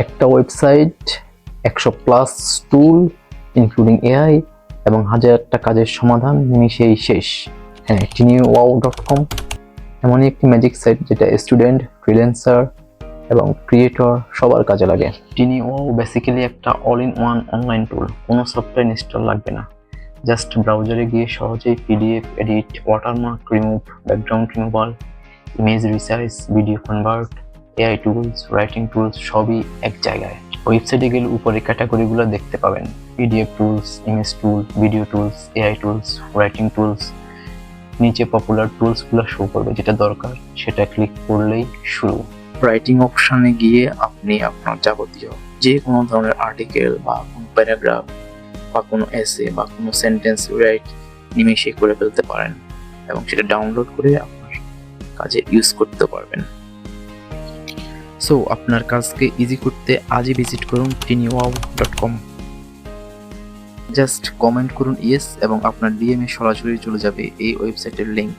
একটা ওয়েবসাইট, 100+ টুল including AI এবং হাজারটা কাজের সমাধান নিমিশেই শেষ। হ্যাঁ, tinywow.com এমনই একটি ম্যাজিক সাইট যেটা স্টুডেন্ট, ফ্রিল্যান্সার এবং ক্রিয়েটর সবার কাজে লাগে। tinywow বেসিক্যালি একটা all in one online tool. কোনো সফটওয়্যার ইনস্টল লাগবে না, জাস্ট ব্রাউজারে গিয়ে সহজেই PDF edit, watermark remove, background removal, image resize, video convert, AI tools, writing tools সবই এক জায়গায়। ওয়েবসাইটে গেলে উপরে ক্যাটাগরিগুলো দেখতে পাবেন: PDF tools, image tool, video tools, AI tools, writing tools. নিচে পপুলার টুলসগুলো শো করবে, যেটা দরকার সেটা ক্লিক করলেই শুরু। রাইটিং অপশানে গিয়ে আপনি আপনার যাবতীয় যে কোনো ধরনের আর্টিকেল বা কোনো প্যারাগ্রাফ বা কোনো এসে বা কোনো সেন্টেন্স রাইট নিমেষে করে ফেলতে পারেন এবং সেটা ডাউনলোড করে আপনার কাজে ইউজ করতে পারবেন। সো আপনার কাজকে ইজি করতে আজই ভিজিট করুন tinywow.com। জাস্ট কমেন্ট করুন ইয়েস এবং আপনার ডিএমএ সরাসরি চলে যাবে এই ওয়েবসাইটের লিংক।